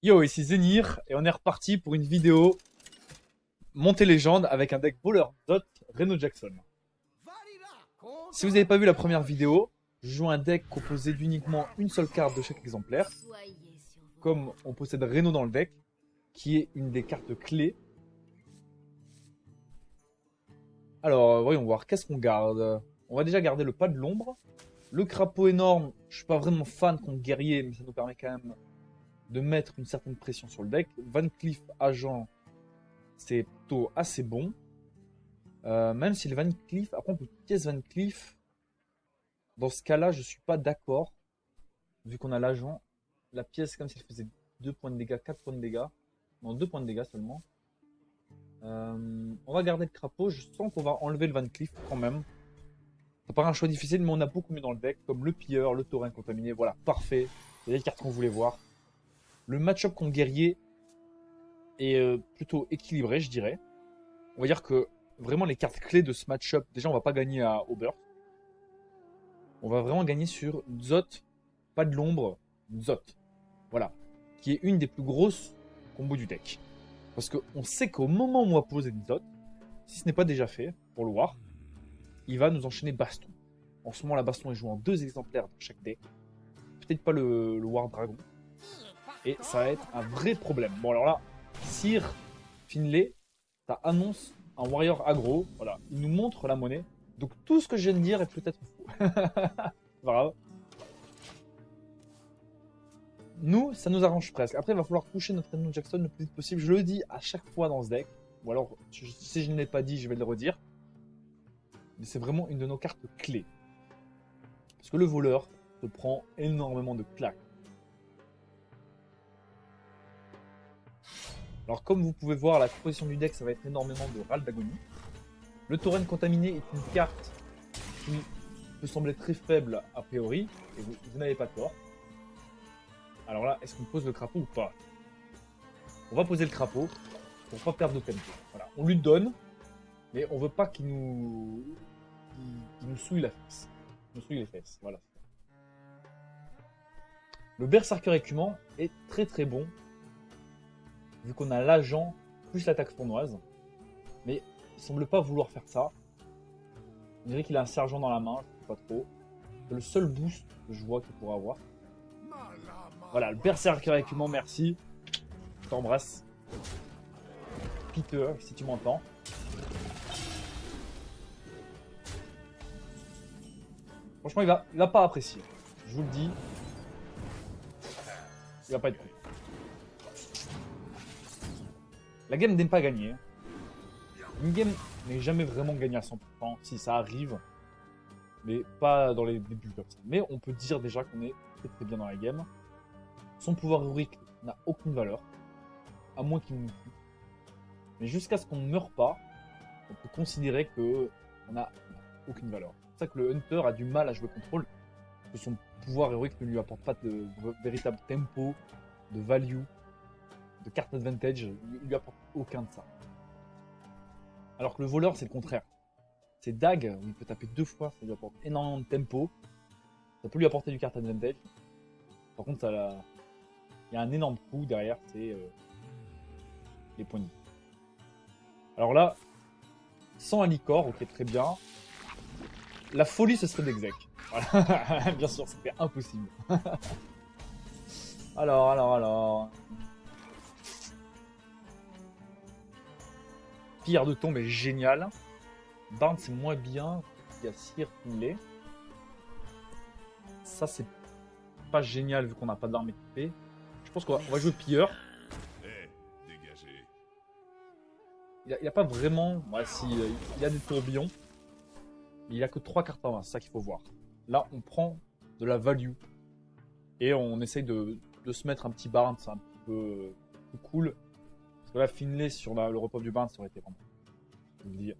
Yo, ici Zenir et on est reparti pour une vidéo montée légende avec un deck bowler dot Reno Jackson. Si vous n'avez pas vu la première vidéo, je joue un deck composé d'uniquement une seule carte de chaque exemplaire, comme on possède Reno dans le deck, qui est une des cartes clés. Alors, voyons voir, qu'est-ce qu'on garde? On va déjà garder le pas de l'ombre. Le crapaud énorme, je suis pas vraiment fan contre guerrier, mais ça nous permet quand même de mettre une certaine pression sur le deck. Van Cleef agent, c'est plutôt assez bon. Même si le Van Cleef, après on peut pièce Van Cleef. Dans ce cas-là, je suis pas d'accord. Vu qu'on a l'agent, la pièce comme si elle faisait 2 points de dégâts, 4 points de dégâts. Non, 2 points de dégâts seulement. On va garder le crapaud. Je sens qu'on va enlever le Van Cleef quand même. Ça paraît un choix difficile, mais on a beaucoup mieux dans le deck, comme le pilleur, le taurin contaminé. Voilà, parfait. C'est les cartes qu'on voulait voir. Le match-up contre guerrier est plutôt équilibré, je dirais. On va dire que vraiment les cartes clés de ce match-up, déjà on va pas gagner à Ober. On va vraiment gagner sur Zot, pas de l'ombre, Zot. Voilà. Qui est une des plus grosses combos du deck. Parce qu'on sait qu'au moment où on va poser Zot, si ce n'est pas déjà fait, pour le War, il va nous enchaîner Baston. En ce moment, la Baston est jouée en 2 exemplaires dans chaque deck. Peut-être pas le War Dragon. Et ça va être un vrai problème. Bon, alors là, Sir Finlay, ça annonce un Warrior aggro. Voilà, il nous montre la monnaie. Donc tout ce que je viens de dire est peut-être faux. Voilà. Nous, ça nous arrange presque. Après, il va falloir coucher notre Reno Jackson le plus vite possible. Je le dis à chaque fois dans ce deck. Ou alors, si je ne l'ai pas dit, je vais le redire. Mais c'est vraiment une de nos cartes clés. Parce que le voleur se prend énormément de claques. Alors comme vous pouvez voir, la composition du deck, ça va être énormément de râle d'agonie. Le tauren contaminé est une carte qui peut sembler très faible a priori, et vous n'avez pas tort. Alors là, est-ce qu'on pose le crapaud ou pas? On va poser le crapaud pour pas perdre de tempo. Voilà, on lui donne, mais on veut pas qu'il nous souille la fesse. Il nous souille les fesses, voilà. Le berserker écumant est très très bon, vu qu'on a l'agent plus l'attaque sournoise. Mais il semble pas vouloir faire ça. On dirait qu'il a un sergent dans la main, je sais pas trop. C'est le seul boost que je vois qu'il pourra avoir. Voilà, le berserker écumant, merci. Je t'embrasse. Peter, si tu m'entends. Franchement, il va pas apprécier. Je vous le dis. Il va pas être cool. La game n'aime pas gagner. Une game n'est jamais vraiment gagnée à 100%, si ça arrive, mais pas dans les débuts comme ça. Mais on peut dire déjà qu'on est très très bien dans la game. Son pouvoir héroïque n'a aucune valeur, à moins qu'il nous tue. Mais jusqu'à ce qu'on ne meure pas, on peut considérer qu'on n'a aucune valeur. C'est pour ça que le Hunter a du mal à jouer contrôle, parce que son pouvoir héroïque ne lui apporte pas de véritable tempo, de value, de carte advantage, il lui apporte aucun de ça. Alors que le voleur, c'est le contraire. C'est Dag, où il peut taper 2 fois, ça lui apporte énormément de tempo. Ça peut lui apporter du carte advantage. Par contre, il y a un énorme coup derrière, c'est les points de vie. Alors là, sans Alicor, ok, très bien. La folie, ce serait d'exec. Voilà. Bien sûr, c'était impossible. alors. Pierre de tombe est génial. Barnes c'est moins bien. Il y a Sir Finlay. Ça c'est pas génial vu qu'on n'a pas d'armes équipées. Je pense qu'on va jouer pilleur. Il n'y a pas vraiment. Ouais, si, il y a des tourbillons. Mais il n'y a que 3 cartes en main, c'est ça qu'il faut voir. Là on prend de la value. Et on essaye de se mettre un petit Barnes un petit peu cool. Parce que là, Finlay sur le repos du Barnes, ça aurait été vraiment. Je vous le dis.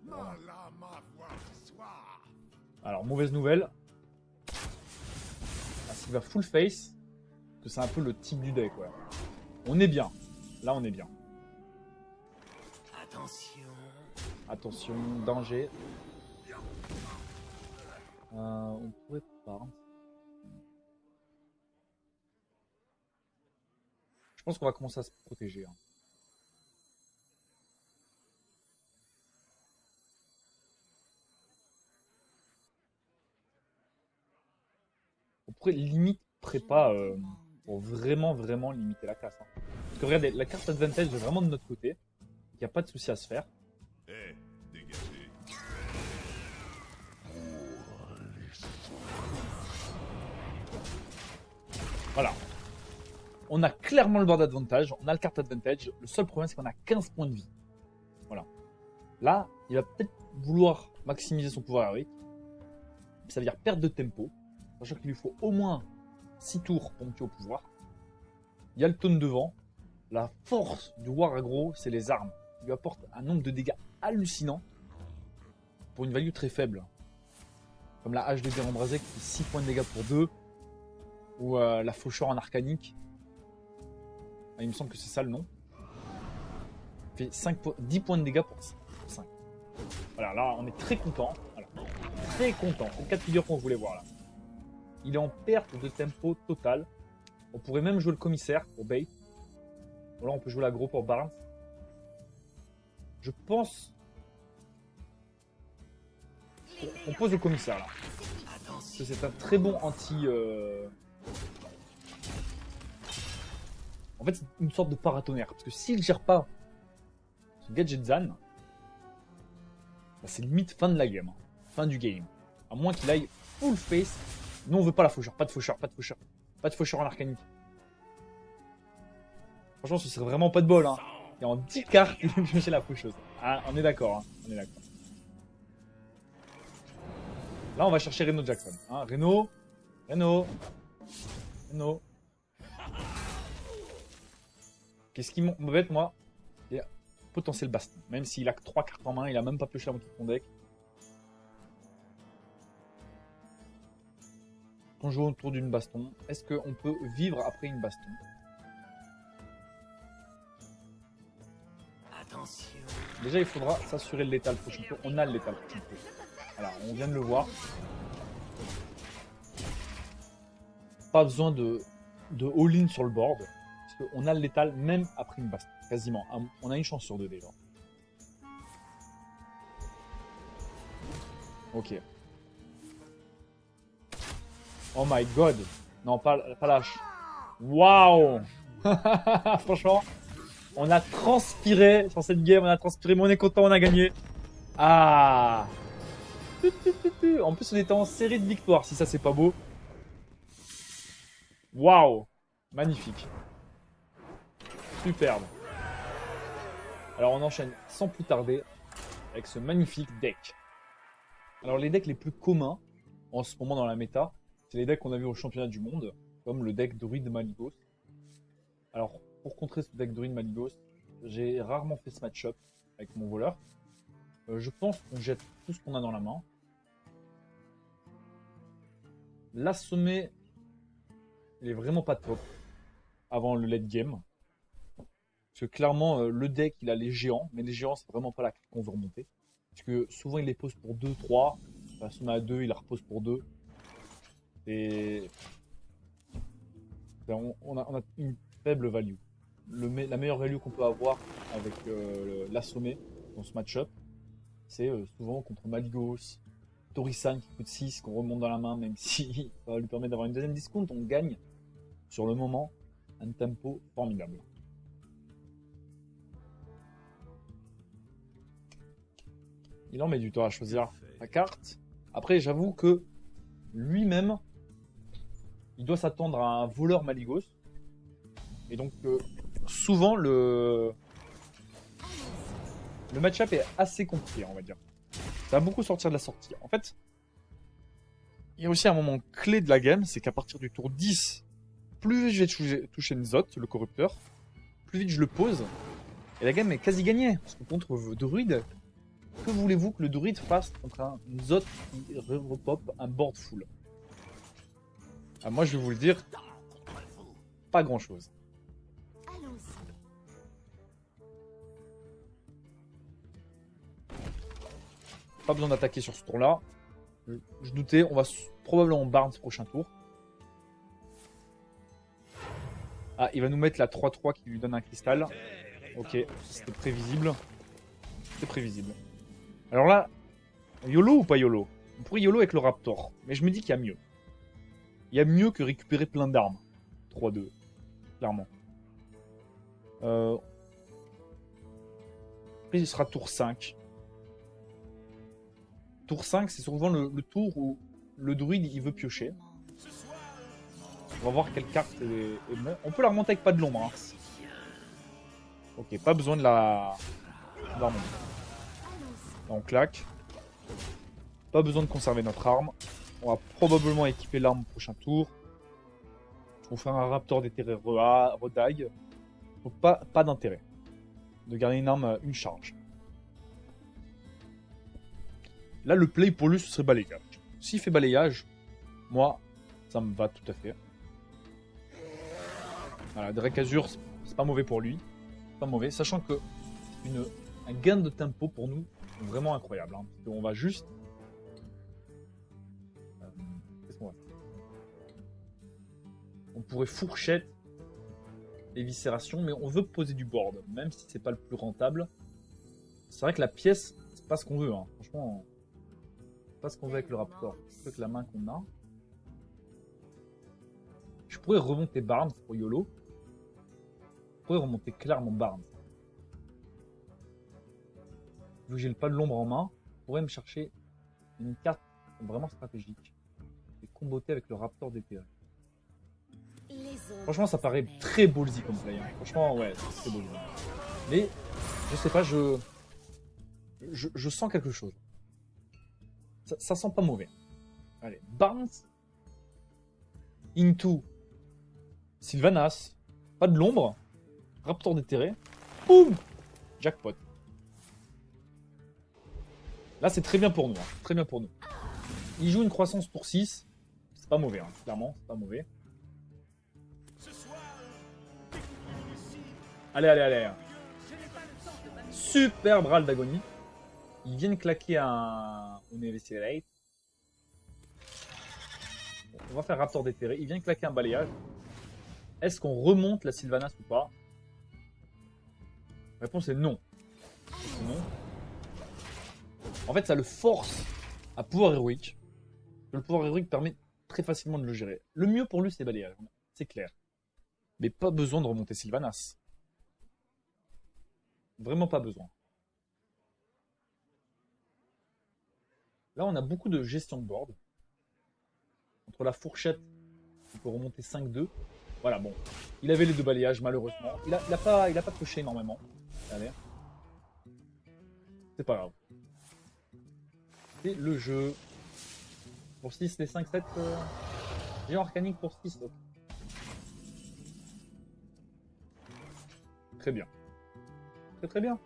Voilà. Alors, mauvaise nouvelle. S'il va full face, que c'est un peu le type du deck, ouais. On est bien. Là, on est bien. Attention, danger. On pourrait pas. Je pense qu'on va commencer à se protéger. Hein. On pourrait limite prépa pour vraiment, vraiment limiter la casse. Hein. Parce que regardez, la carte advantage est vraiment de notre côté. Il n'y a pas de souci à se faire. Voilà. On a clairement le board advantage, on a le carte advantage. Le seul problème, c'est qu'on a 15 points de vie. Voilà. Là, il va peut-être vouloir maximiser son pouvoir héroïque. Ça veut dire perte de tempo. Sachant qu'il lui faut au moins 6 tours pour monter au pouvoir. Il y a le taunt devant. La force du War Aggro, c'est les armes. Il lui apporte un nombre de dégâts hallucinant pour une value très faible. Comme la hache de guerre embrasée qui fait 6 points de dégâts pour 2. Ou la faucheur en arcanique. Ah, il me semble que c'est ça le nom. Il fait 10 points de dégâts pour 5. Voilà, là on est très content. Voilà. Très content. C'est le cas de figure qu'on voulait voir là. Il est en perte de tempo total. On pourrait même jouer le commissaire pour bait. Ou là on peut jouer l'aggro pour Barnes. Je pense qu'on pose le commissaire là. Parce que c'est un très bon anti... En fait, c'est une sorte de paratonnerre. Parce que s'il ne gère pas ce Gadget Zan, bah c'est limite fin de la game. Hein. Fin du game. À moins qu'il aille full face. Nous, on veut pas la faucheur. Pas de faucheur, pas de faucheur. Pas de faucheur en arcanique. Franchement, ce serait vraiment pas de bol. Hein. Et en 10 cartes, il va piocher la faucheuse. Ah, on est d'accord. Hein. On est d'accord. Là, on va chercher Reno Jackson. Hein. Reno. Qu'est-ce qui m'embête, moi? C'est potentiel baston. Même s'il a que 3 cartes en main, il a même pas pioché la moitié de son deck. On joue autour d'une baston. Est-ce qu'on peut vivre après une baston? Attention. Déjà, il faudra s'assurer le létal prochain tour. On a le létal prochain tour. Voilà, on vient de le voir. Pas besoin de all-in sur le board. Parce qu'on a le létal même après une baston. Quasiment. On a une chance sur 2 déjà. Ok. Oh my god. Non, pas lâche. Waouh. Franchement, on a transpiré sur cette game. On a transpiré, mais on est content, on a gagné. Ah. En plus, on était en série de victoires, si ça, c'est pas beau. Waouh. Magnifique. Superbe. Alors, on enchaîne sans plus tarder avec ce magnifique deck. Alors, les decks les plus communs en ce moment dans la méta, c'est les decks qu'on a vu au championnat du monde, comme le deck Druid Malygos. Alors, pour contrer ce deck Druid Malygos, j'ai rarement fait ce match-up avec mon voleur. Je pense qu'on jette tout ce qu'on a dans la main. L'assommer, il est vraiment pas top avant le late game. Parce que clairement, le deck, il a les géants, mais les géants, c'est vraiment pas la carte qu'on veut remonter. Parce que souvent, il les pose pour 2, 3. Assommer à 2, il la repose pour 2. Et on a une faible value. La meilleure value qu'on peut avoir avec l'assommer dans ce match-up, c'est souvent contre Malygos, Torisan qui coûte 6, qu'on remonte dans la main, même si ça va lui permettre d'avoir une deuxième discount, on gagne sur le moment un tempo formidable. Il en met du temps à choisir la carte. Après, j'avoue que lui-même, il doit s'attendre à un voleur Malygos. Et donc, souvent, le match-up est assez compliqué, on va dire. Ça va beaucoup sortir de la sortie. En fait, il y a aussi un moment clé de la game, c'est qu'à partir du tour 10, plus vite je vais toucher Nzot, le corrupteur, plus vite je le pose, et la game est quasi gagnée. Parce que contre Druid, que voulez-vous que le Druid fasse contre un Nzot qui repop un board full? Ah, moi je vais vous le dire, pas grand-chose. Pas besoin d'attaquer sur ce tour-là. Je doutais, on va probablement Barnes prochain tour. Ah, il va nous mettre la 3-3 qui lui donne un cristal. Ok, c'était prévisible. C'était prévisible. Alors là, YOLO ou pas YOLO? On pourrait YOLO avec le Raptor, mais je me dis qu'il y a mieux. Il y a mieux que récupérer plein d'armes. 3-2, clairement. Après, il sera tour 5. Tour 5, c'est souvent le tour où le druide il veut piocher. On va voir quelle carte est bonne. On peut la remonter avec pas de l'ombre. Hein. Ok, pas besoin de la remonter. Là, on claque. Pas besoin de conserver notre arme. On va probablement équiper l'arme au prochain tour. On fait un raptor déterré redague. Donc pas d'intérêt de garder une arme, une charge. Là, le play pour lui, ce serait balayage. S'il fait balayage, moi, ça me va tout à fait. Voilà, Drake Azur, c'est pas mauvais pour lui. Pas mauvais, sachant que un gain de tempo pour nous est vraiment incroyable. Hein, parce qu'on va juste... Qu'est-ce qu'on va faire? On pourrait fourchette éviscération, mais on veut poser du board, même si c'est pas le plus rentable. C'est vrai que la pièce, c'est pas ce qu'on veut. Hein. Franchement, c'est pas ce qu'on veut avec le Raptor. Avec la main qu'on a. Je pourrais remonter Barnes pour YOLO. Je pourrais remonter clairement Barnes. Vu que j'ai le pas de l'ombre en main, je pourrais me chercher une carte vraiment stratégique et comboter avec le Raptor DPA. Franchement, ça paraît très ballsy comme play. Hein. Franchement, ouais, c'est très ballsy. Mais, je sais pas, je sens quelque chose. Ça sent pas mauvais. Allez, Barnes into Sylvanas, pas de l'ombre, Raptor déterré, boum, jackpot. Là, c'est très bien pour nous. Hein. Très bien pour nous. Il joue une croissance pour 6. C'est pas mauvais, hein. Clairement, c'est pas mauvais. Allez, allez, allez. Super bral d'agonie. Ils viennent claquer un Universal. On va faire Raptor déterré. Il vient claquer un balayage. Est-ce qu'on remonte la Sylvanas ou pas? La réponse est non. Non. En fait, ça le force à pouvoir héroïque. Le pouvoir héroïque permet très facilement de le gérer. Le mieux pour lui, c'est balayage. C'est clair. Mais pas besoin de remonter Sylvanas. Vraiment pas besoin. Là, on a beaucoup de gestion de board. Entre la fourchette, on peut remonter 5-2. Voilà, bon. Il avait les deux balayages, malheureusement. Il a pas touché énormément. Allez. C'est pas grave. C'est le jeu. Pour 6, les 5-7. Géant arcanique pour 6. Très bien. Très très bien.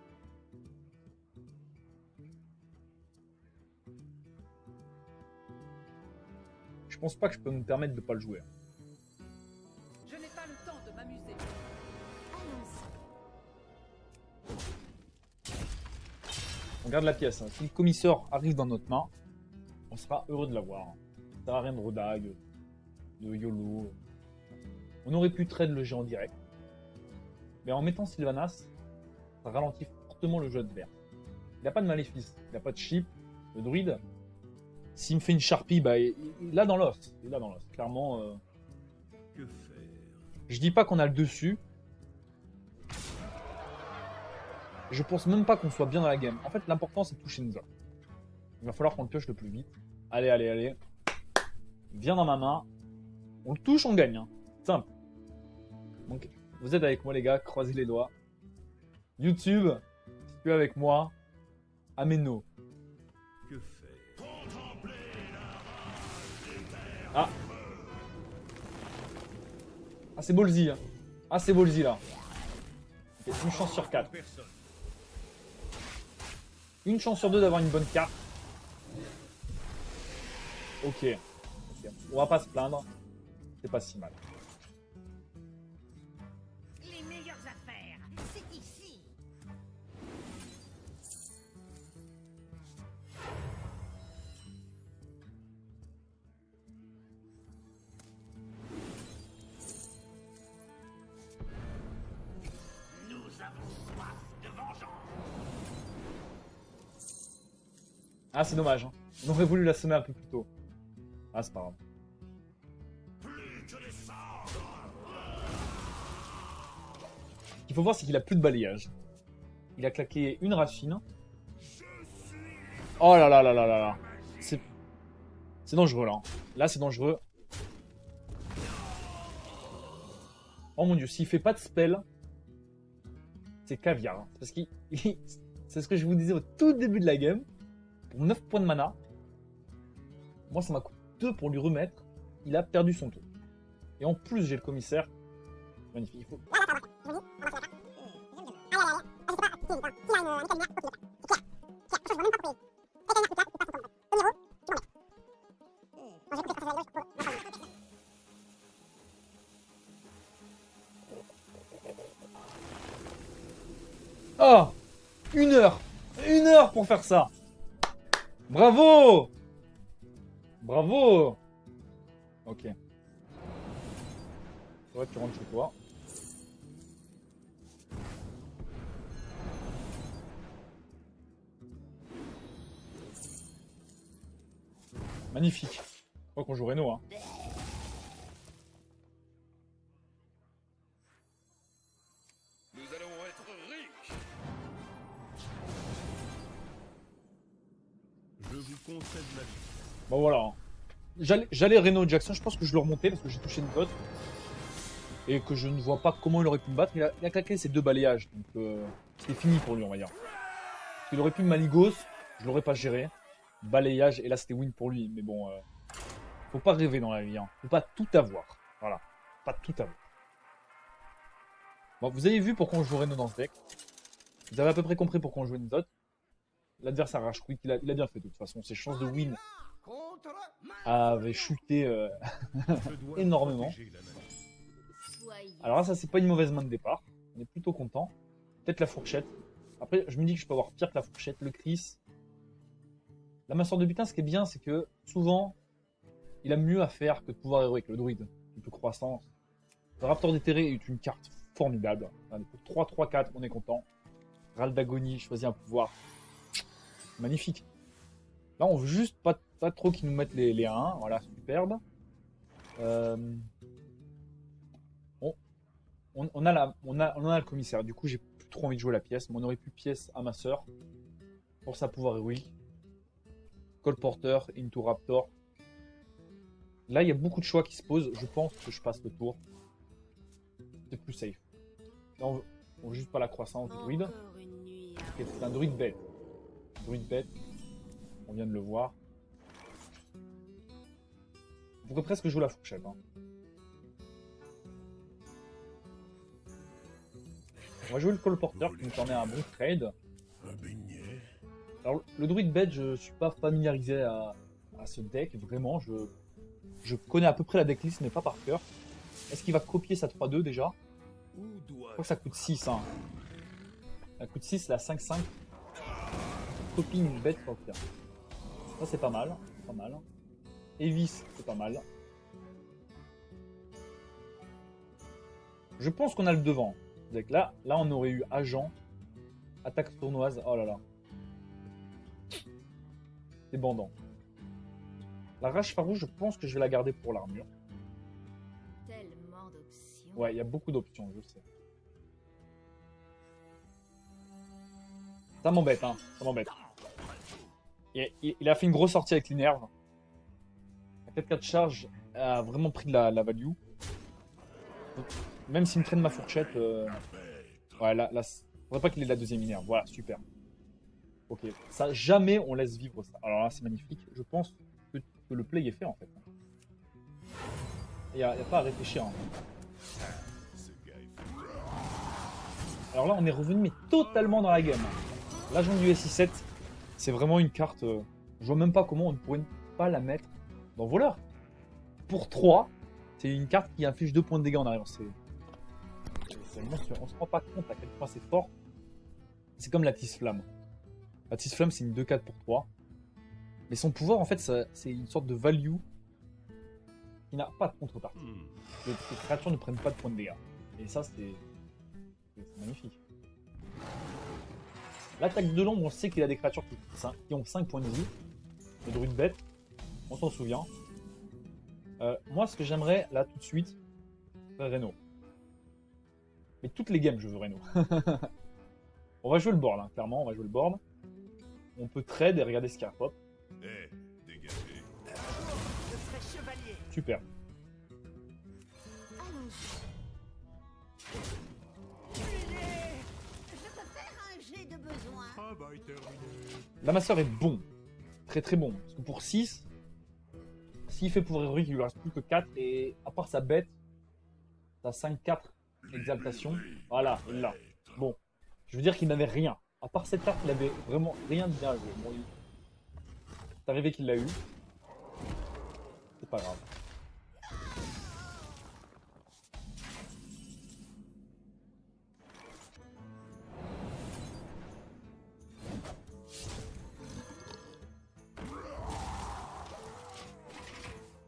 Je pense pas que je peux me permettre de pas le jouer. Je n'ai pas le temps de m'amuser. On garde la pièce. Hein. Si le commisseur arrive dans notre main, on sera heureux de l'avoir. Ça sert à rien de redague, de YOLO. On aurait pu trade le géant direct. Mais en mettant Sylvanas, ça ralentit fortement le jeu adverse. Il n'a pas de maléfice, il n'a pas de chip, le druide. S'il me fait une Sharpie, bah, il a dans l'os. Il a dans l'os. Clairement. Que faire? Je dis pas qu'on a le dessus. Je pense même pas qu'on soit bien dans la game. En fait, l'important, c'est de toucher Ninja. Il va falloir qu'on le pioche le plus vite. Allez, allez, allez. Viens dans ma main. On le touche, on gagne. Hein. Simple. Donc, vous êtes avec moi, les gars. Croisez les doigts. YouTube, si tu es avec moi, ameno. Que faire? Ah. Ah, c'est ballsy. Hein. Ah, c'est ballsy, là. Okay, une chance sur 4. Une chance sur 2 d'avoir une bonne carte. Ok. On va pas se plaindre. C'est pas si mal. Les meilleures affaires, c'est ici. Ah, c'est dommage. Hein. On aurait voulu la semer un peu plus tôt. Ah, c'est pas grave. Ce qu'il faut voir, c'est qu'il a plus de balayage. Il a claqué une rafine. Oh là là là là là là. C'est dangereux là. Là, c'est dangereux. Oh mon dieu, s'il fait pas de spell, c'est caviar. Hein. Parce qu'il... c'est ce que je vous disais au tout début de la game. Pour 9 points de mana, moi ça m'a coûté 2 pour lui remettre. Il a perdu son tour. Et en plus, j'ai le commissaire. Magnifique. Il faut... Oh, 1 heure. 1 heure pour faire ça. Bravo. Bravo. Ok. Ouais, tu rentres chez toi. Magnifique. Je crois qu'on joue Reno, hein. Nous allons être riches. Je vous concède la vie. Bon voilà. Hein. J'allais Reno Jackson, je pense que je le remontais parce que j'ai touché une cote. Et que je ne vois pas comment il aurait pu me battre. Il a claqué ses 2 balayages. Donc c'est fini pour lui, on va dire. Il aurait pu me maligos, je l'aurais pas géré. Balayage, et là c'était win pour lui. Mais bon, faut pas rêver dans la vie. Hein. Faut pas tout avoir. Voilà. Pas tout avoir. Bon, vous avez vu pourquoi on joue Reno dans ce deck. Vous avez à peu près compris pourquoi on jouait une dot. L'adversaire rage quit, il a bien fait de toute façon. Ses chances de win avaient chuté énormément. Alors là, ça c'est pas une mauvaise main de départ. On est plutôt content. Peut-être la fourchette. Après, je me dis que je peux avoir pire que la fourchette. Le Chris. La masseur de butin, ce qui est bien, c'est que souvent, il a mieux à faire que de pouvoir héroïque. Le druide, qui peut croissance. Le Raptor déterré est une carte formidable. Allez, pour 3-3-4, on est content. Râle d'agonie, choisit un pouvoir. Magnifique. Là, on veut juste pas trop qu'ils nous mettent les 1-1. Voilà, superbe. On a le commissaire. Du coup, j'ai plus trop envie de jouer la pièce. Mais on aurait pu pièce à ma sœur pour sa pouvoir héroïque. Colporter, Into Raptor. Là, il y a beaucoup de choix qui se posent. Je pense que je passe le tour. C'est plus safe. Là, on veut juste pas la croissance du druide. C'est un druide bête. Druide bête. On vient de le voir. On pourrait presque jouer la fourchette. Hein. On va jouer le colporteur qui nous permet un bon trade. Alors, le druide bête, je suis pas familiarisé à ce deck. Vraiment, je connais à peu près la decklist, mais pas par cœur. Est-ce qu'il va copier sa 3-2 déjà? Je crois que ça coûte 6. Hein. Ça coûte 6, la 5-5. Copie une bête pour faire. Ça, c'est pas mal. Pas mal. Evis, c'est pas mal. Je pense qu'on a le devant. Donc là, on aurait eu agent, attaque sournoise. Oh là là. C'est bandant. La rage farouche, je pense que je vais la garder pour l'armure. Tellement d'options. Ouais, il y a beaucoup d'options, je sais. Ça m'embête, hein. Ça m'embête. Il a fait une grosse sortie avec l'Inerve. La 4-4 charge a vraiment pris de la value. Donc, même s'il me traîne ma fourchette, ouais, là, faudrait pas qu'il ait la deuxième Inerve. Voilà, super. Ok, ça, jamais on laisse vivre ça. Alors là, c'est magnifique. Je pense que le play est fait en fait. Il n'y a pas à réfléchir. Hein. Alors là, on est revenu mais totalement dans la game. L'agent du SI7, c'est vraiment une carte. Je vois même pas comment on ne pourrait pas la mettre dans voleur. Pour 3, c'est une carte qui affiche 2 points de dégâts en arrière. On se rend pas compte à quel point c'est fort. C'est comme la Tisse Flamme. La Tisse Flamme, c'est une 2-4 pour 3. Mais son pouvoir, en fait, c'est une sorte de value qui n'a pas de contrepartie. Les créatures ne prennent pas de points de dégâts. Et ça, c'est magnifique. L'attaque de l'ombre, on sait qu'il a des créatures qui ont 5 points de vie. le druide bête. On s'en souvient. Moi, ce que j'aimerais, là, tout de suite, c'est Reno. Mais toutes les games, je veux Reno. On va jouer le board, hein, clairement, on va jouer le board. On peut trade et regarder ce qu'il y a. Hop, Eh, dégagez. Je serai chevalier. super. Allons-y. Je peux faire un jet de besoin. Travail terminé. L'amasseur est bon. Très très bon. Parce que pour 6, s'il fait pouvoir héroïque, il lui reste plus que 4. Et à part sa bête, t'as 5-4 exaltation. Voilà, il l'a. Bon, je veux dire qu'il n'avait rien. À part cette carte, il avait vraiment rien de bien joué. Bon, c'est arrivé qu'il l'a eu. C'est pas grave.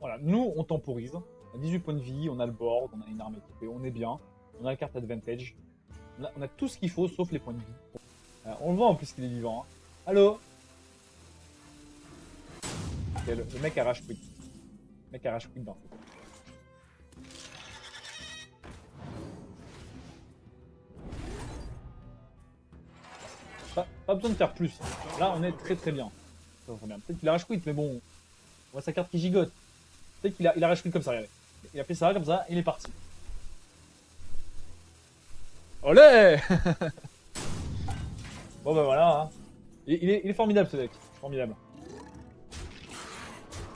Voilà, nous on temporise. On a 18 points de vie, on a le board, on a une arme équipée, on est bien. On a la carte advantage. On a tout ce qu'il faut sauf les points de vie. On le voit en plus qu'il est vivant. Hein. Allô? Ok, le mec arrache quit. Le mec arrache quit dans ce cas. Pas besoin de faire plus. Là, on est très très bien. Peut-être qu'il arrache quit, mais bon. On voit sa carte qui gigote. Peut-être qu'il il arrache quit comme ça, regardez. Il a fait ça comme ça, et il est parti. Olé. Bon bah voilà. Hein. Il est formidable ce deck. Formidable.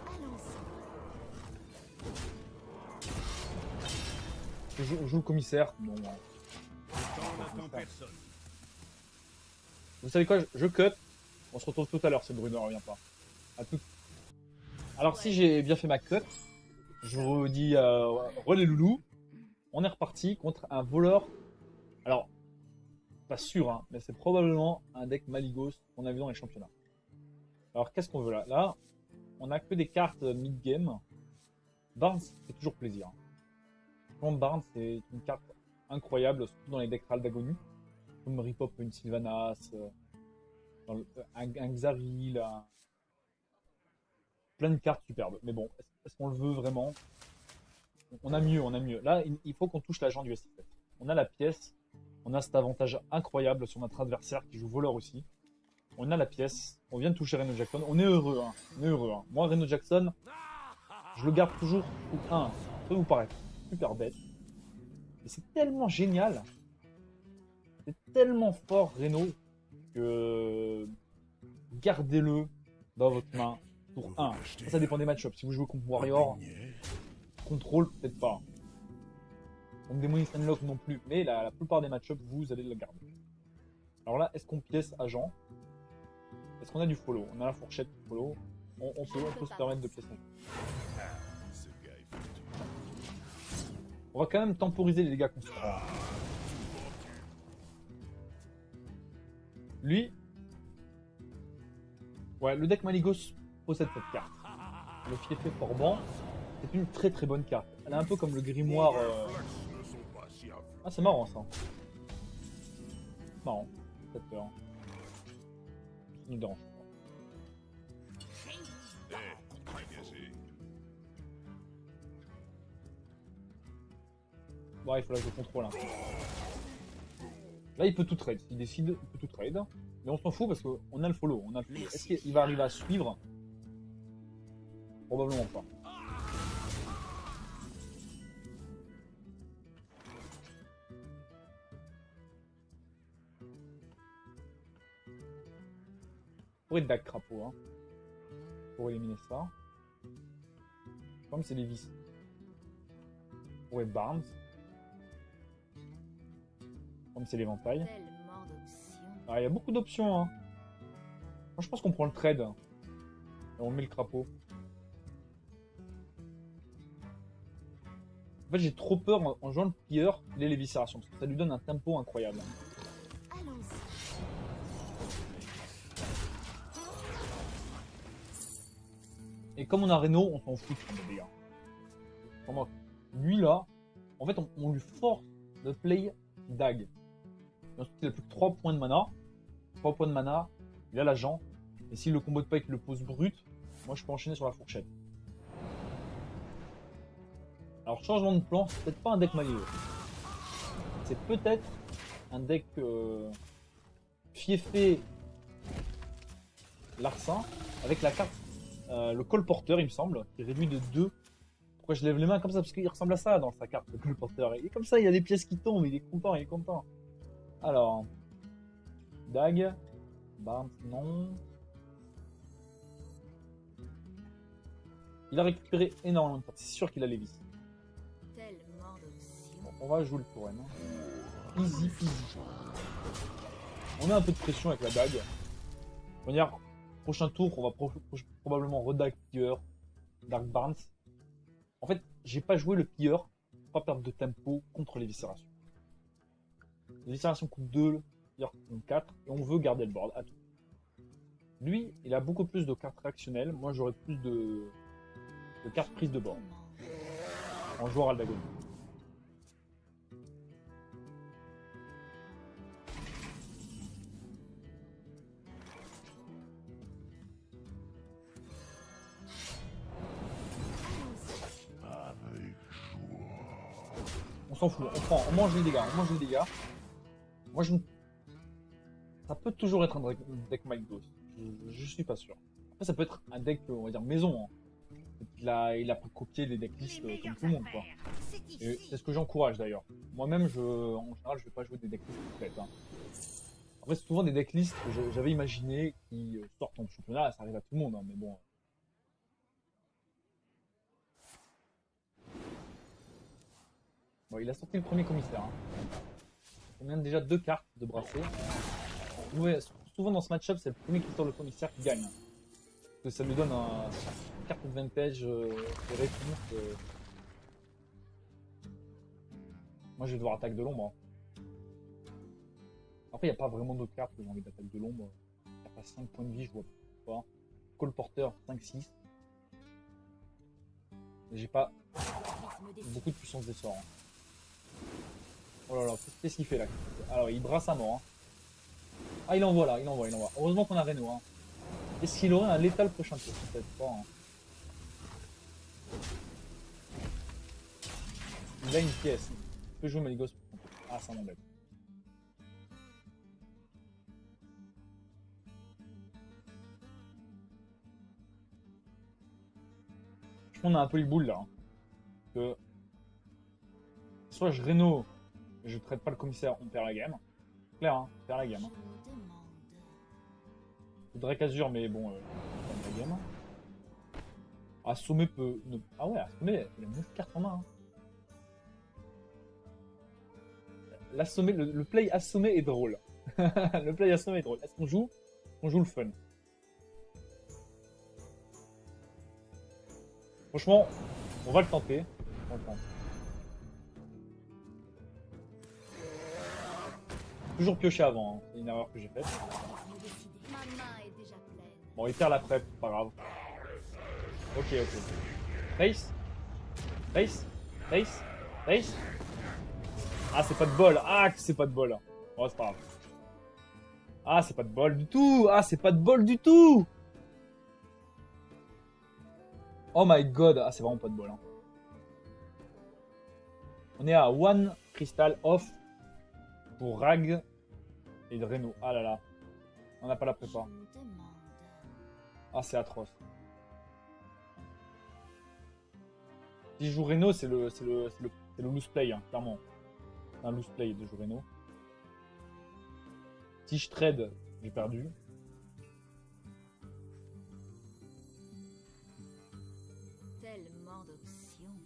Allons-y. Je joue le commissaire. Bon, Le temps n'attend personne. vous savez quoi, je cut. On se retrouve tout à l'heure si Bruno ne revient pas. À tout. Alors si j'ai bien fait ma cut, je vous dis relais loulou. On est reparti contre un voleur. Alors, pas sûr, hein, mais c'est probablement un deck Maligos qu'on a vu dans les championnats. Alors qu'est-ce qu'on veut là? Là, on a que des cartes mid-game. Barnes, c'est toujours plaisir. Hein. Barnes, c'est une carte incroyable, surtout dans les decks Ral d'Agonie. Comme Ripop, une Sylvanas, un Xaril, plein de cartes superbes. Mais bon, est-ce qu'on le veut vraiment? On a mieux, on a mieux. Là, il faut qu'on touche l'agent du SFF. On a la pièce, on a cet avantage incroyable sur notre adversaire qui joue voleur aussi. On a la pièce, on vient de toucher Reno Jackson, on est heureux, hein. On est heureux. Hein. Moi, Reno Jackson, je le garde toujours pour 1. Ça peut vous paraître super bête. Mais c'est tellement génial. C'est tellement fort, Reno, que gardez-le dans votre main pour 1. Ça dépend des match-ups. Si vous jouez contre Warrior, contrôle, peut-être pas. Contre Démoniste Unlock non plus. Mais la plupart des match-ups, vous allez le garder. Alors là, est-ce qu'on pièce agent? Est-ce qu'on a du follow? On a la fourchette du follow. On peut se permettre de piècer. Ce gars est foutu. On va quand même temporiser les dégâts qu'on se prend. Lui, ouais, le deck Maligos possède cette carte. Le Fiefé Forban, c'est une très très bonne carte. Elle est un peu comme le grimoire. Ne sont pas si affreux. Ah, c'est marrant ça. Marrant, cette peur. Ça nous dérange pas. Eh, dégagez. Bon, il faut que je contrôle. Hein. Là, il peut tout trade. S'il décide, il peut tout trade. Mais on s'en fout parce qu'on a le follow. On a le follow. Est-ce qu'il va arriver à suivre? Probablement pas. Pour être Dag Crapaud, hein. Pour éliminer ça. Comme c'est les vis. Pour être Barnes. Comme c'est l'éventail. Telle mort d'options. Ah, il y a beaucoup d'options, hein. Moi, je pense qu'on prend le trade. Et on met le crapaud. En fait, j'ai trop peur en jouant le plieur qu'il ait l'éviscération. Parce que ça lui donne un tempo incroyable. Allons-y. Et comme on a Reno, on s'en fout de les dégâts. Vraiment, lui là, en fait, on lui force de play Dag. Et ensuite, il a plus que 3 points de mana. 3 points de mana, il a l'agent. Et s'il le combote pas avec le pose brut, Moi, je peux enchaîner sur la fourchette. Alors, changement de plan, c'est peut-être pas un deck malheureux. C'est peut-être un deck Fiefé Larcin avec la carte, le colporteur, il me semble, qui est réduit de 2. Pourquoi je lève les mains comme ça? Parce qu'il ressemble à ça dans sa carte, le colporteur. Il est comme ça, il y a des pièces qui tombent, il est content, il est content. Alors, Dag, Barnes, non. Il a récupéré énormément de cartes, c'est sûr qu'il a les vis. Tellement d'options. Bon, on va jouer le Touraine. Hein. Easy peasy. On a un peu de pression avec la dague. De manière, prochain tour, on va probablement redag Pilleur, Dark Barnes. En fait, j'ai pas joué le Pilleur pour pas perdre de tempo contre les viscérations. Les viscérations coûtent 2, le Pilleur coûte 4, et on veut garder le board à tout. Lui, il a beaucoup plus de cartes réactionnelles. Moi, j'aurais plus de cartes prises de board en joueur Aldagon. On s'en fout, on prend, on mange les dégâts, Moi, ça peut toujours être un deck Mike Dose. Je suis pas sûr. Après, ça peut être un deck, on va dire, maison. Hein. Il a copié les decklists comme tout le monde, quoi. Et c'est ce que j'encourage d'ailleurs. Moi-même, en général, je vais pas jouer des decklists complètes. Hein. Après, c'est souvent des decklists que j'avais imaginé qui sortent en championnat, ça arrive à tout le monde, hein, mais bon. Bon, il a sorti le premier commissaire. Hein. On a déjà 2 cartes de bracelet. Ouais, souvent dans ce match-up, c'est le premier qui sort le commissaire qui gagne. Parce que ça lui donne une carte de vintage de réponse. Moi, je vais devoir attaquer de l'ombre. Hein. Après, il n'y a pas vraiment d'autres cartes que j'ai envie d'attaquer de l'ombre. Il n'y a pas 5 points de vie, je vois pas. Colporteur 5-6. J'ai pas beaucoup de puissance des sorts. Hein. Oh là là, qu'est-ce qu'il fait là? Alors, il brasse à mort. Hein. Ah, il envoie là, il envoie. Heureusement qu'on a Reno. Hein. Est-ce qu'il aurait un létal prochain tour? Peut-être pas. Hein. Il a une pièce. Je peux jouer Maligos. Ah, ça m'embête. Je pense qu'on a un peu les boules là. Hein. Que soit je réno, je traite pas le commissaire, on perd la game. Clair, hein, on perd la game. Hein. Le Drake Azur, mais bon, on perd la game. Assommer peut. Ah ouais, Assommer, il a 9 cartes en main. Hein. L'assommer, le play Assommer est drôle. Le play Assommer est drôle. Est-ce qu'on joue? On joue le fun. Franchement, on va le tenter. On va le tenter. Toujours piocher avant, hein. C'est une erreur que j'ai faite. Bon, il perd la prep, pas grave. Ok. Face. Ah, c'est pas de bol. Ah, c'est pas de bol. Oh, c'est pas grave. Ah, c'est pas de bol du tout. Oh my god. Ah, c'est vraiment pas de bol. Hein. On est à 1 crystal off pour Rag et de Reno. Ah là là. On n'a pas la prépa. Ah, c'est atroce. Si je joue Reno, c'est le loose play, hein, clairement. C'est un loose play de jouer Reno. Si je trade, j'ai perdu. Tellement d'options.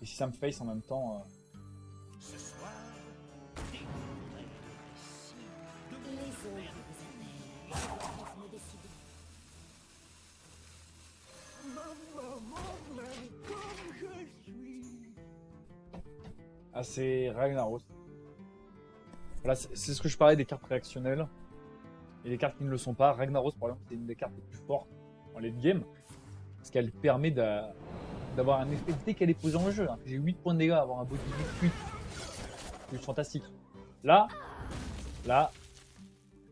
Et si ça me face en même temps. Ce soir, Les autres vous appellent. Laisse-moi décider. Maman, comme je suis. Ah, c'est Ragnaros. Voilà, c'est ce que je parlais des cartes réactionnelles. Et les cartes qui ne le sont pas. Ragnaros, par exemple, c'est une des cartes les plus fortes en late game. Parce qu'elle permet d'avoir un effet dès qu'elle est posée en jeu. Hein. J'ai 8 points de dégâts, avoir un body 8. C'est fantastique. Là,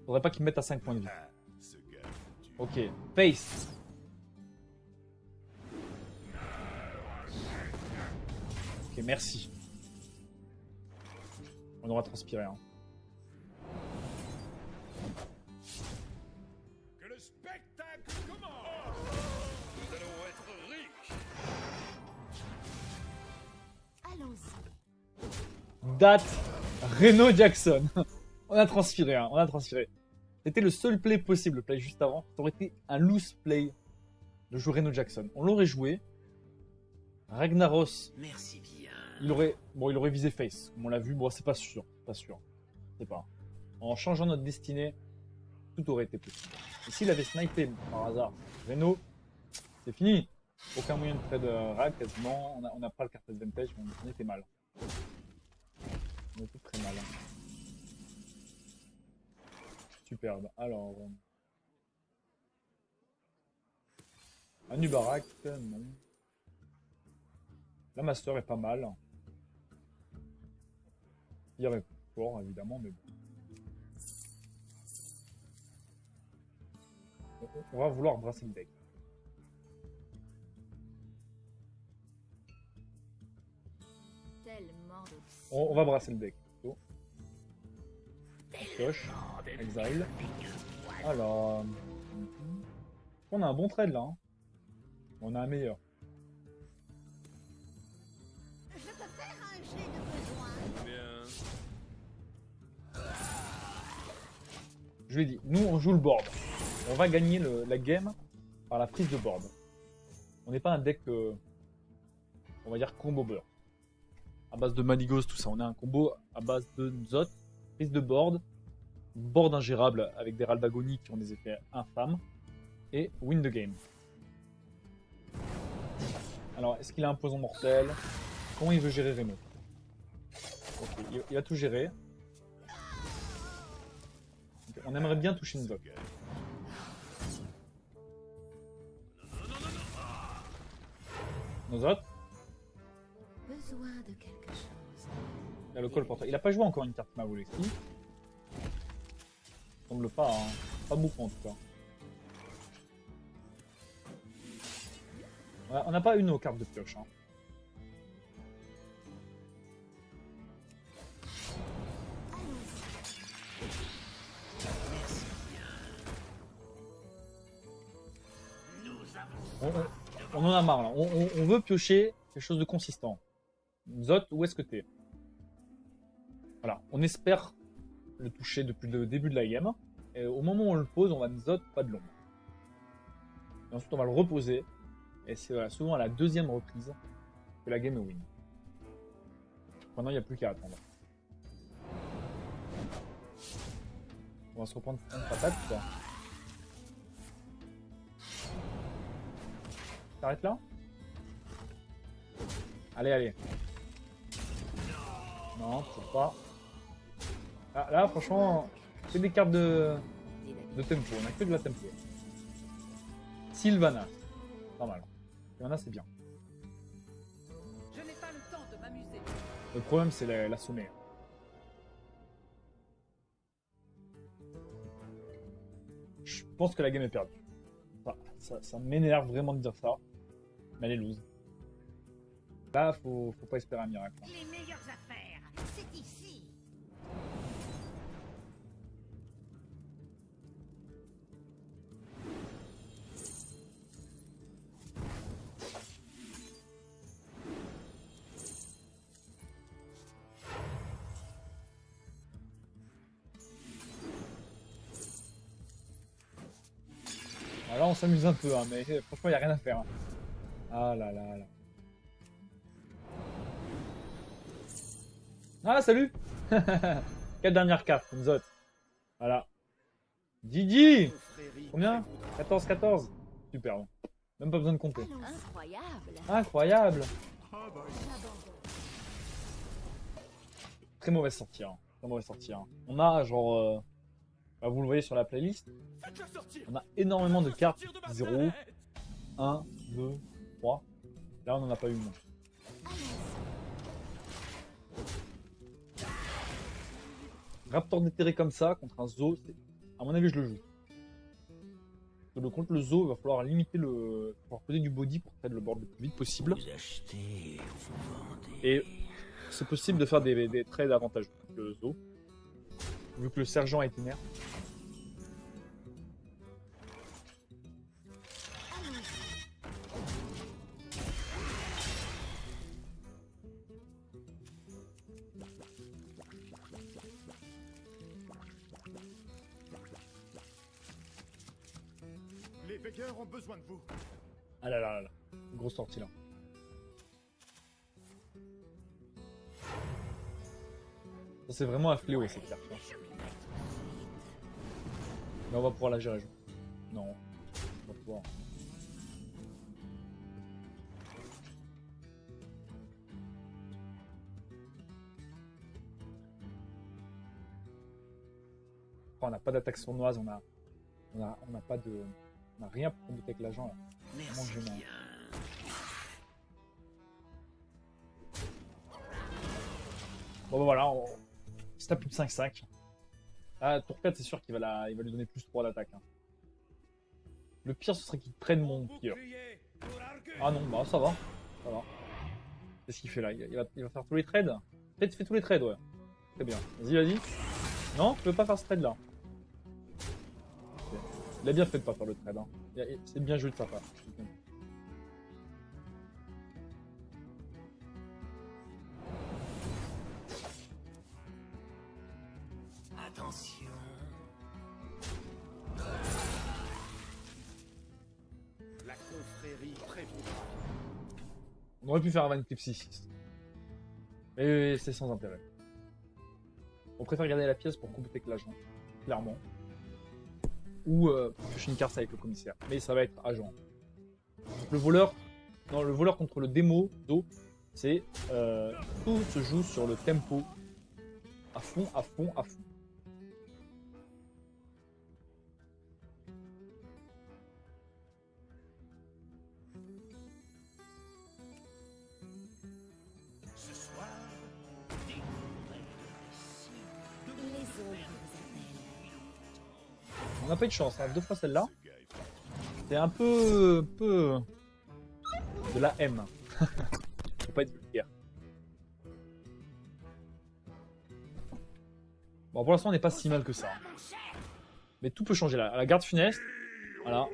faudrait pas qu'il me mette à 5 points de vie. ce gars foutu. Ok, face. Ok, merci. On aura transpiré. Hein. Que le spectacle commence. Nous allons être riches. Allons-y. Date Reno Jackson. On a transpiré, hein, on a transpiré. C'était le seul play possible, le play juste avant. Ça aurait été un loose play de jouer Reno Jackson. On l'aurait joué. Ragnaros, Merci bien. il aurait visé face. Comme on l'a vu, bon, c'est pas sûr. Pas sûr. C'est pas. En changeant notre destinée, tout aurait été possible. Et s'il avait snipé par hasard Reno, c'est fini. Aucun moyen de trade rag quasiment. On n'a pas le carte advantage, mais on était mal. On était très mal. Superbe. Alors. Anubarak, non. La Master est pas mal. Il y aurait fort, évidemment, mais bon. On va vouloir brasser le deck. Tellement d'options. On va brasser le deck. plutôt. Coche. Exile. Alors. On a un bon trade là. Hein. On a un meilleur. Je peux faire un jet de besoin. Bien. Je lui ai dit, nous on joue le board. On va gagner la game par la prise de board. On n'est pas un deck, on va dire combo beurre. À base de Maligos, tout ça. On a un combo à base de Nzot, prise de board, board ingérable avec des Ralvagoni qui ont des effets infâmes, et win the game. Alors, est-ce qu'il a un poison mortel? Comment il veut gérer Reno? Ok, il va tout gérer. Ok, on aimerait bien toucher Nzot. Nzot, Besoin de quelque chose. il a le call porteur. Il a pas joué encore une carte Mavulexi. Semble pas, hein. Pas beaucoup en tout cas. On n'a pas une aux cartes de pioche. Hein. On en a marre là. On veut piocher quelque chose de consistant. Zot, où est-ce que t'es? Voilà, on espère le toucher depuis le début de la game. Et au moment où on le pose, on va Zot, pas de l'ombre. Et ensuite, on va le reposer. Et c'est voilà, souvent à la deuxième reprise que la game est win. Maintenant, il n'y a plus qu'à attendre. On va se reprendre une patate ou pas? T'arrêtes là? Allez, allez. Non, toujours pas. Ah, là, franchement, c'est des cartes de tempo. On a que de la tempo. Sylvanas. Pas mal. Sylvanas, c'est bien. Je n'ai pas le temps de m'amuser. Le problème, c'est la sommaire. Je pense que la game est perdue. Ça m'énerve vraiment de dire ça. Mais elle est loose. Là, faut pas espérer un miracle. Hein. Les meilleures affaires, c'est ici. Alors là, on s'amuse un peu, hein, mais franchement, il n'y a rien à faire. Hein. Ah là là là. Ah, salut. Quelle dernière carte, Nzot. Voilà. Didi. Combien? 14-14. Super. Bon. Même pas besoin de compter. Incroyable. Incroyable. J'abandonne. Très mauvaise sortie. Hein. Très mauvaise sortie. Hein. On a genre... bah, vous le voyez sur la playlist. Faites-le sortir. On a énormément de cartes. Sortir de ma 0, tête. 1, 2, 3. Là, on n'en a pas une. Raptor déterré comme ça contre un Zo, à mon avis, je le joue. Contre le zoo, il va falloir limiter il va falloir poser du body pour trade le board le plus vite possible. Vous achetez, vous vendez. Et c'est possible de faire des trades avantageux contre le zoo. Vu que le sergent est inerte. Les veilleurs ont besoin de vous. Ah là là là là. Grosse sortie là. Ça c'est vraiment un fléau cette carte. Hein. Mais on va pouvoir la gérer. Non. On va pouvoir. On n'a pas d'attaque sournoise, on n'a pas de. On n'a rien pour combattre avec l'agent là. Merci gênant. bien. Bon bah voilà, si t'as plus de 5-5. Ah, tour 4 c'est sûr qu'il va lui donner plus 3 d'attaque. Hein. Le pire ce serait qu'il prenne mon pire. Bouclier pour Argus. Ah non, bah ça va. Ça va. Qu'est-ce qu'il fait là il va faire tous les trades. Fais tous les trades, ouais. Très bien. Vas-y. Non, tu peux pas faire ce trade là. Il a bien fait de pas faire le trade. Hein. C'est bien joué de sa part. Attention. La confrérie prévaut. On aurait pu faire un Van Clip 6. Mais c'est sans intérêt. On préfère garder la pièce pour compléter avec l'agent. Clairement. Ou piocher une carte avec le commissaire. Mais ça va être agent. Le voleur. Non, le voleur contre le démo d'eau. C'est. Tout se joue sur le tempo. À fond. Ce soir, découvrez le récit. Les ombres vous appellent. On n'a pas eu de chance. Hein. 2 fois celle-là. C'est un peu de la M. Faut pas être vulgaire. Bon, pour l'instant, on n'est pas si mal que ça. Mais tout peut changer là. À la garde funeste, voilà.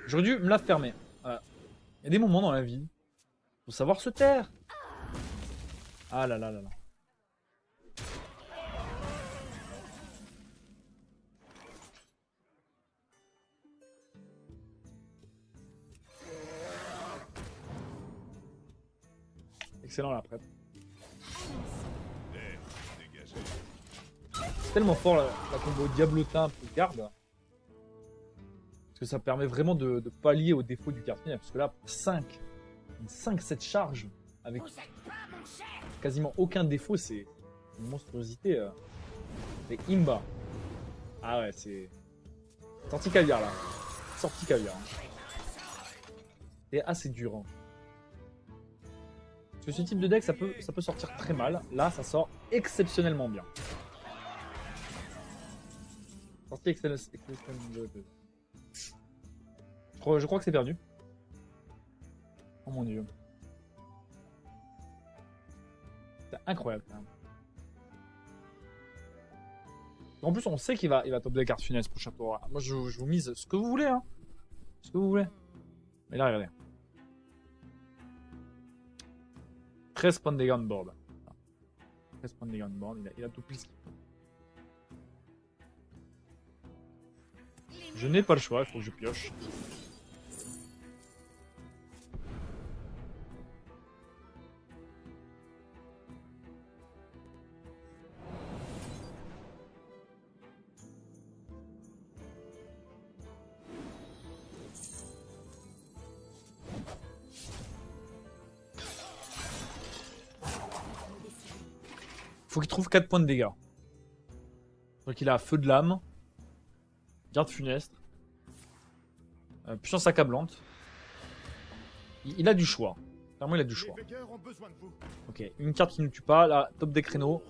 J'aurais dû me la fermer. Voilà. Il y a des moments dans la vie, faut savoir se taire. Ah là là là là. Excellent la prep. Dégagez. C'est tellement fort la combo diablotin pour garde. Parce que ça permet vraiment de pallier aux défauts du carte finale. Parce que là, 5-7 charges avec quasiment aucun défaut, c'est une monstruosité. C'est imba. Ah ouais, c'est. Sortie caviar là. Sortie caviar. C'est assez dur. Hein. Parce que ce type de deck, ça peut sortir très mal. Là, ça sort exceptionnellement bien. Sortie exceptionnellement. Je crois que c'est perdu. Oh mon dieu. C'est incroyable quand même. En plus, on sait qu'il va top des cartes funeste prochain tour. Moi, je vous mise ce que vous voulez. Hein. Ce que vous voulez. Mais là, regardez. 13 points de dégâts on board. 13 points de dégâts on board. Il a tout pris ce qu'il faut. Je n'ai pas le choix, il faut que je pioche. Faut qu'il trouve 4 points de dégâts. Donc il a feu de lame, garde funeste, puissance accablante. Il a du choix. Clairement il a du choix. Les veilleurs ont besoin de vous. Ok, une carte qui ne tue pas, là, top des créneaux.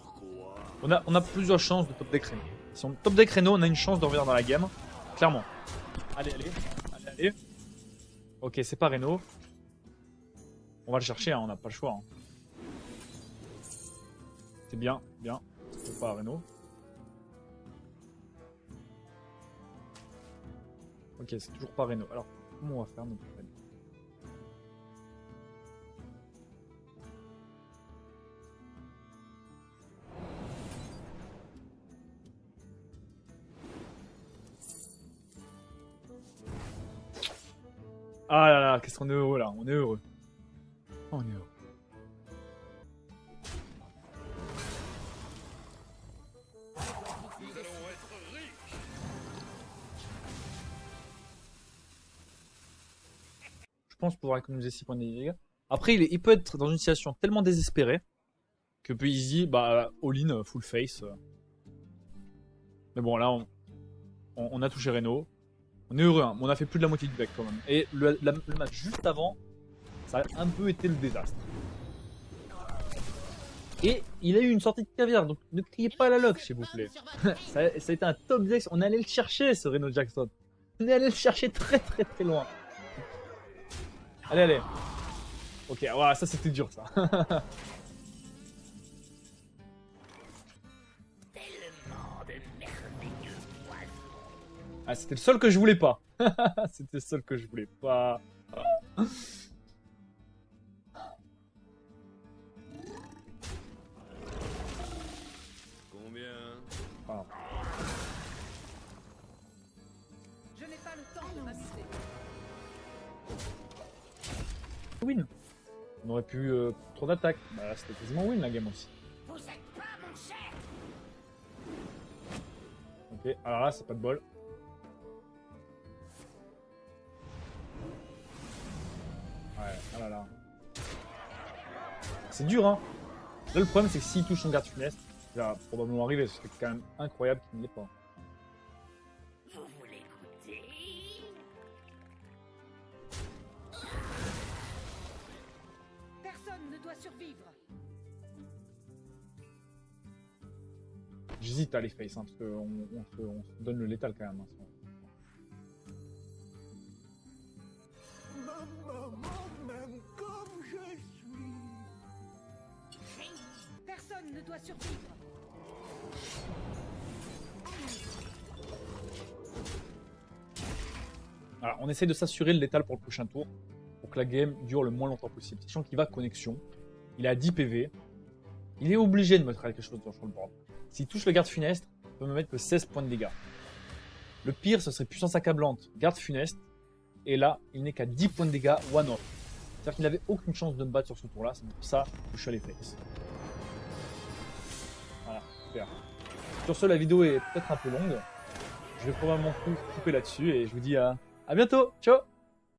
On a plusieurs chances de top des créneaux. Si on top des créneaux, on a une chance de revenir dans la game. Clairement. Allez, allez. Allez, allez. Ok, c'est pas Reno. On va le chercher, hein, on n'a pas le choix. Hein. C'est bien, bien. C'est pas Reno. Ok, c'est toujours pas Reno. Alors, comment on va faire notre Reno? Ah là là, qu'est-ce qu'on est heureux là, on est heureux. Oh, on est heureux. Nous allons être riches. Je pense pouvoir économiser 6 points de dégâts. Après, il peut être dans une situation tellement désespérée que peut il se dit, bah, all-in, full face. Mais bon, là, on a touché Reno. On est heureux, hein, mais on a fait plus de la moitié du deck quand même. Et le match juste avant, ça a un peu été le désastre. Et il a eu une sortie de caviar, donc ne criez pas à la lock, s'il vous plaît. ça a été un top deck, on allait le chercher, ce Reno Jackson. On est allé le chercher très très très loin. Allez, allez. Ok, voilà, ça c'était dur ça. Ah, c'était le seul que je voulais pas. C'était le seul que je voulais pas. Combien? Ah. Je n'ai pas le temps de m'amuser. Win. On aurait pu trop d'attaques. Bah là, c'était quasiment win la game aussi. Vous êtes pas mon chef. Ok, alors là, c'est pas de bol. Ouais, ah là là. C'est dur, hein. Là, le problème, c'est que s'il touche son garde funeste, il va probablement arriver. Ce serait quand même incroyable qu'il ne l'ait pas. Vous voulez goûter? Personne ne doit survivre. J'hésite à les face, hein, parce qu'on se donne le létal quand même. Hein, Même comme je suis. Personne ne doit survivre. Alors, on essaie de s'assurer le létal pour le prochain tour, pour que la game dure le moins longtemps possible. Sachant qu'il va connexion, il est à 10 PV, il est obligé de mettre quelque chose sur le board. S'il touche le garde funeste, il peut me mettre que 16 points de dégâts. Le pire, ce serait puissance accablante, garde funeste, et là, il n'est qu'à 10 points de dégâts one-off. C'est-à-dire qu'il n'avait aucune chance de me battre sur ce tour-là, c'est pour ça que je suis allé face. Voilà, super. Sur ce, la vidéo est peut-être un peu longue. Je vais probablement couper là-dessus et je vous dis à bientôt. Ciao!